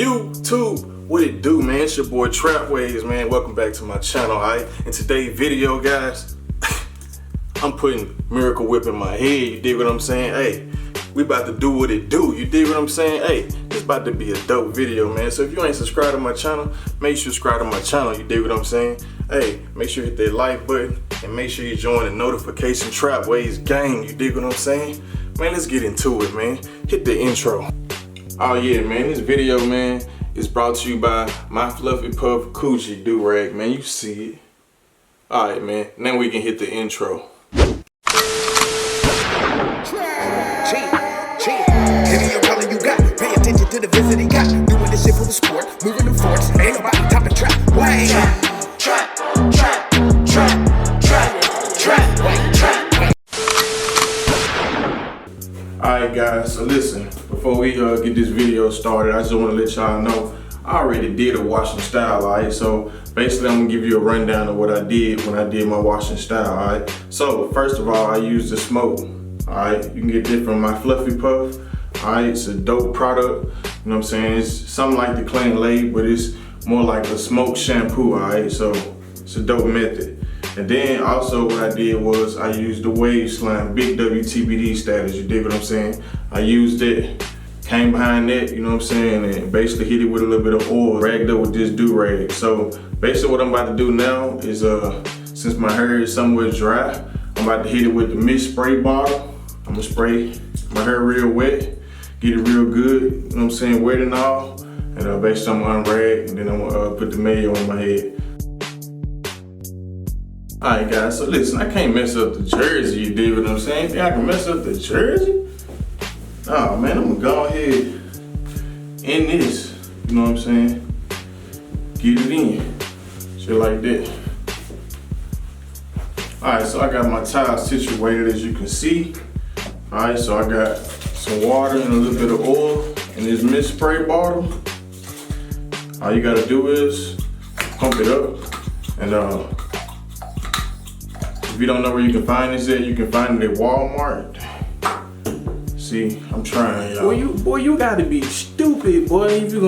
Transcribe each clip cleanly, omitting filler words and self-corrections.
YouTube, what it do, man? It's your boy Trapways, man. Welcome back to my channel, alright? In today's video, guys, I'm putting Miracle Whip in my head, you dig what I'm saying? Hey, we about to do what it do, you dig what I'm saying? Hey, it's about to be a dope video, man. So if you ain't subscribed to my channel, make sure you subscribe to my channel, you dig what I'm saying? Hey, make sure you hit that like button and make sure you join the notification Trapways gang, you dig what I'm saying? Man, let's get into it, man. Hit the intro. Oh yeah, man, this video, man, is brought to you by my Fluffy Puff Coochie Do-Rag, man. You see it. Alright, man, now we can hit the intro. Give me your color you got. Pay attention to the visit he got. Doing this shit for the sport, moving them forts. Ain't nobody topping trap. Way trap. Alright guys, so listen, before we get this video started, I just want to let y'all know I already did a washing style, alright? So basically I'm gonna give you a rundown of what I did when I did my washing style, alright? So first of all, I used the smoke, alright? You can get this from my Fluffy Puff, alright? It's a dope product, you know what I'm saying? It's something like the Clean Lady, but it's more like a smoke shampoo, alright? So it's a dope method. And then also what I did was I used the Wave Slime Big WTBD status, you dig what I'm saying? I used it, came behind that, you know what I'm saying, and basically hit it with a little bit of oil, ragged up with this do-rag. So basically what I'm about to do now is, since my hair is somewhat dry, I'm about to hit it with the mist spray bottle. I'm gonna spray my hair real wet, get it real good, you know what I'm saying, wet and all. And basically I'm gonna unrag, and then I'm gonna put the Mayo on my head. Alright guys, so listen, I can't mess up the jersey, you dig what I'm saying? Think I can mess up the jersey? Oh man, I'm gonna go ahead in this, you know what I'm saying? Get it in, shit like that. Alright, so I got my towel situated as you can see. Alright, so I got some water and a little bit of oil in this mist spray bottle. All you gotta do is pump it up, and if you don't know where you can find this at, you can find it at Walmart. See, I'm trying, y'all. Boy, you gotta be stupid, boy, if you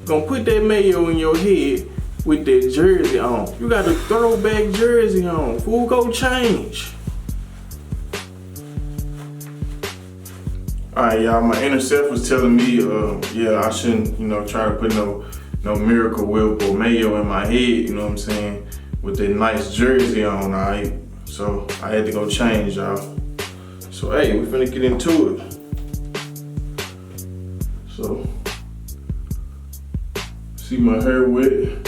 gonna put that Mayo in your head with that jersey on. You got a throwback jersey on. Fool, go change. Alright, y'all, my inner self was telling me, yeah, I shouldn't, try to put no Miracle Whip or Mayo in my head, you know what I'm saying, with that nice jersey on, alright? So I had to go change, y'all. So hey, we finna get into it. So, see my hair wet.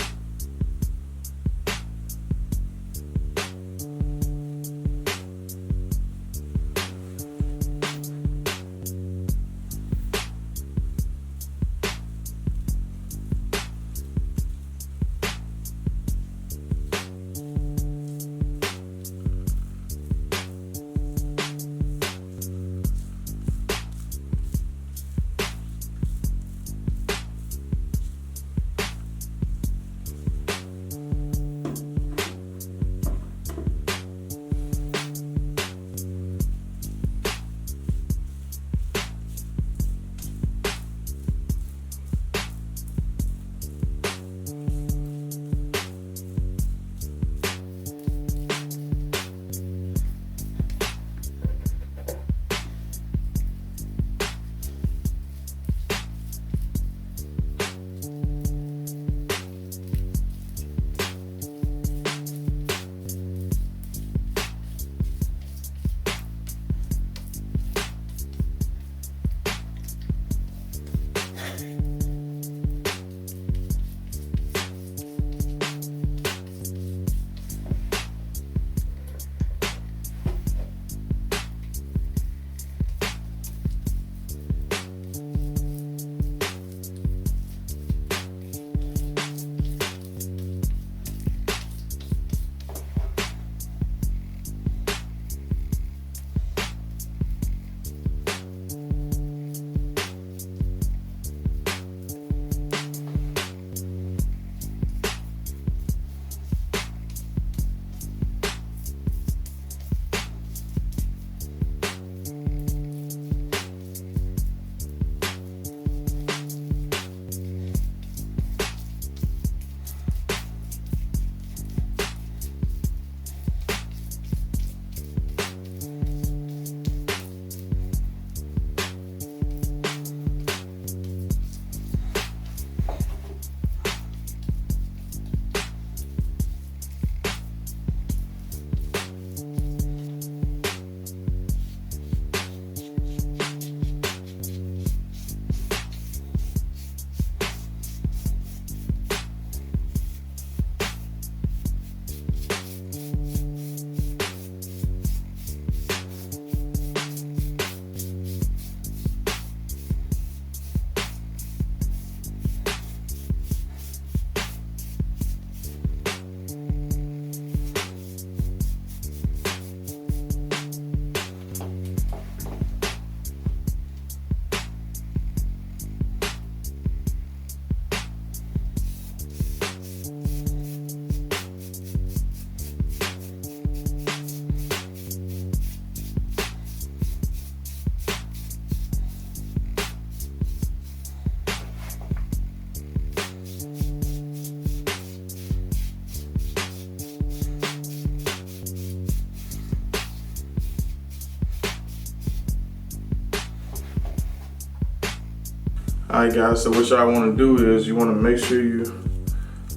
Alright guys, so what y'all wanna do is you wanna make sure you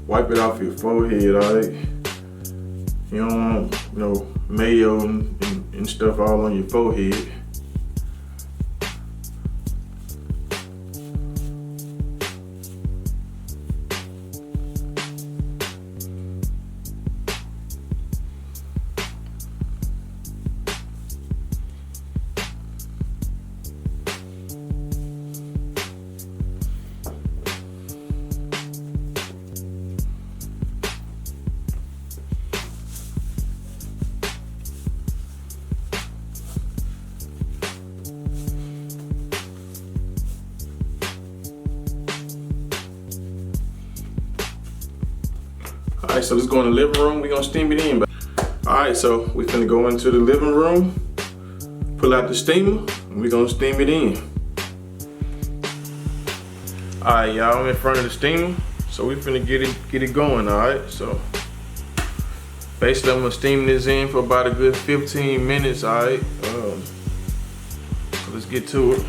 wipe it off your forehead, alright? You don't want, mayo and stuff all on your forehead. Alright, so let's go in the living room. We're gonna steam it in. Alright, so we're gonna go into the living room, pull out the steamer, and we're gonna steam it in. Alright, y'all, I'm in front of the steamer, so we're finna get it going, alright? So basically I'm gonna steam this in for about a good 15 minutes, alright? So let's get to it.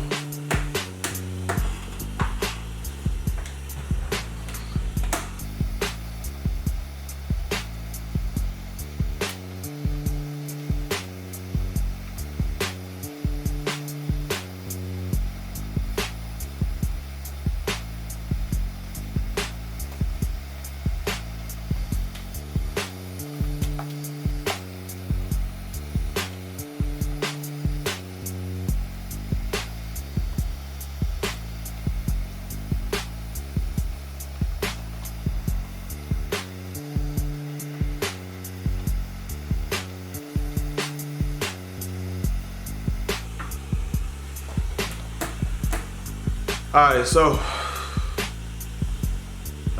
Alright, so I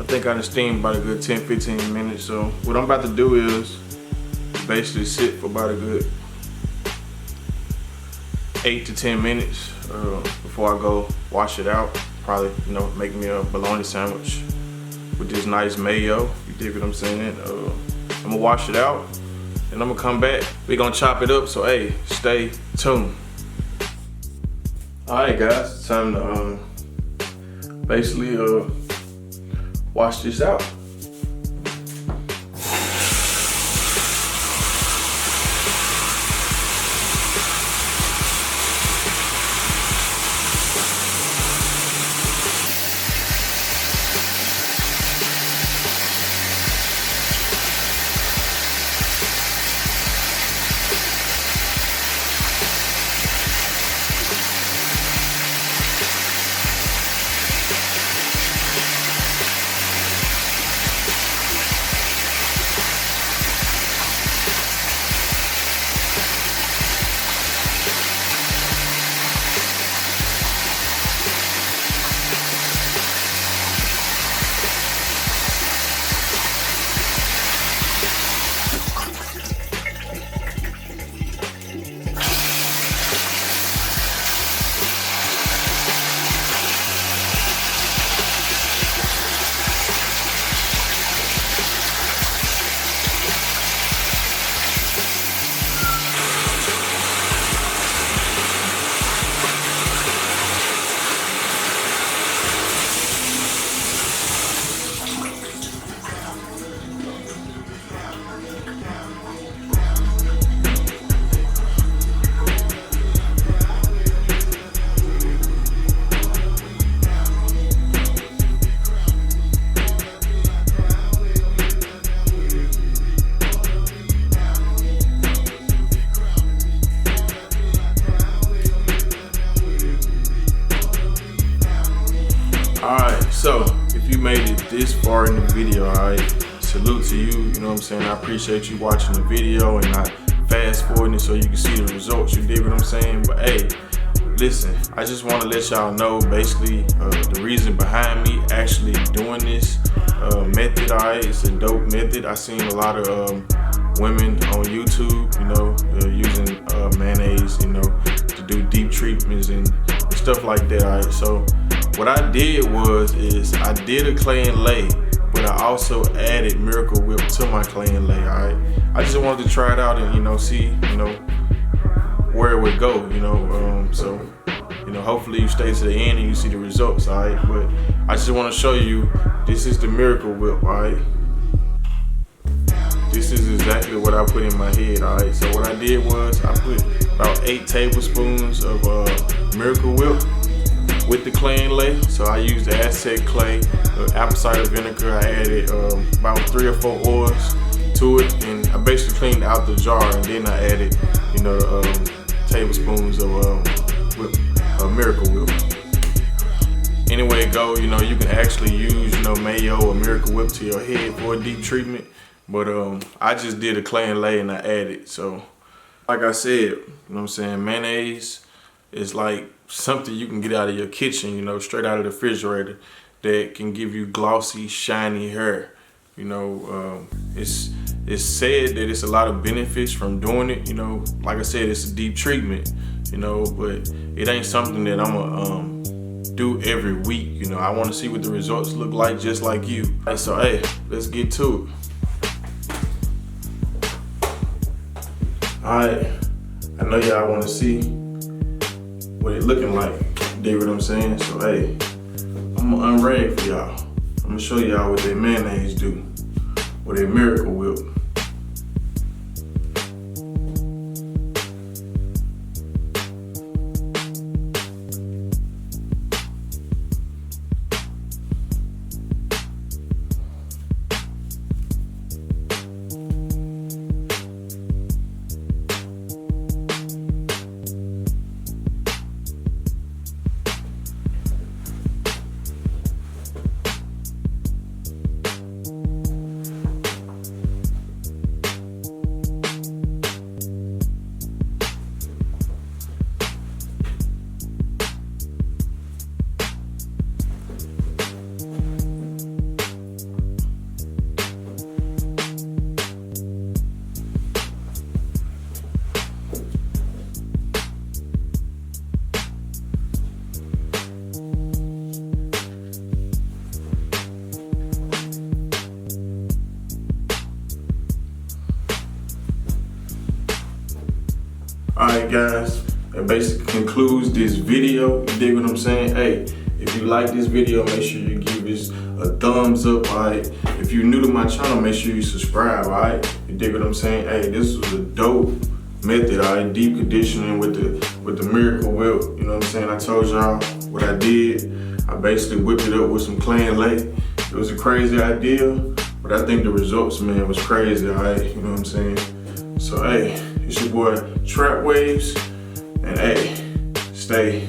think I done steamed about a good 10-15 minutes. So what I'm about to do is basically sit for about a good 8 to 10 minutes before I go wash it out. Probably, make me a bologna sandwich with this nice mayo. You dig what I'm saying? I'm gonna wash it out and I'm gonna come back. We're gonna chop it up, so hey, stay tuned. Alright guys, it's time to basically wash this out. Alright, so if you made it this far in the video, alright, salute to you, you know what I'm saying? I appreciate you watching the video and not fast forwarding it so you can see the results, you dig what I'm saying? But hey, listen, I just want to let y'all know basically the reason behind me actually doing this method, alright? It's a dope method. I seen a lot of women on YouTube, using mayonnaise, to do deep treatments and stuff like that, alright? So what I did is I did a clay and lay, but I also added Miracle Whip to my clay and lay, alright? I just wanted to try it out and, see, where it would go, so, know, hopefully you stay to the end and you see the results, all right? But I just want to show you, this is the Miracle Whip, all right? This is exactly what I put in my head, all right? So what I did was I put about 8 tablespoons of Miracle Whip with the clay and lay. So I used the Aztec clay, apple cider vinegar. I added about 3 or 4 oils to it, and I basically cleaned out the jar, and then I added, you know, tablespoons of Miracle Whip. Anyway it go, you know, you can actually use, you know, Mayo or Miracle Whip to your head for a deep treatment, but I just did a clay and lay and I added. So like I said, you know what I'm saying, mayonnaise is like something you can get out of your kitchen, you know, straight out of the refrigerator, that can give you glossy, shiny hair. You know, it's said that it's a lot of benefits from doing it. You know, like I said, it's a deep treatment, you know, but it ain't something that I'm gonna do every week. You know, I want to see what the results look like, just like you. Right, so hey, let's get to it. All right, I know y'all want to see what it looking like. Dig what I'm saying? So hey, I'm gonna unrag for y'all. I'm gonna show y'all what that mayonnaise do, what that Miracle Whip. Alright guys, that basically concludes this video. You dig what I'm saying? Hey, if you like this video, make sure you give this a thumbs up, alright? If you're new to my channel, make sure you subscribe, alright? You dig what I'm saying? Hey, this was a dope method, alright? Deep conditioning with the Miracle Whip. You know what I'm saying? I told y'all what I did. I basically whipped it up with some clay and lay. It was a crazy idea, but I think the results, man, was crazy, alright? You know what I'm saying? So hey, it's your boy Trap Waves, and hey, stay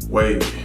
wavy.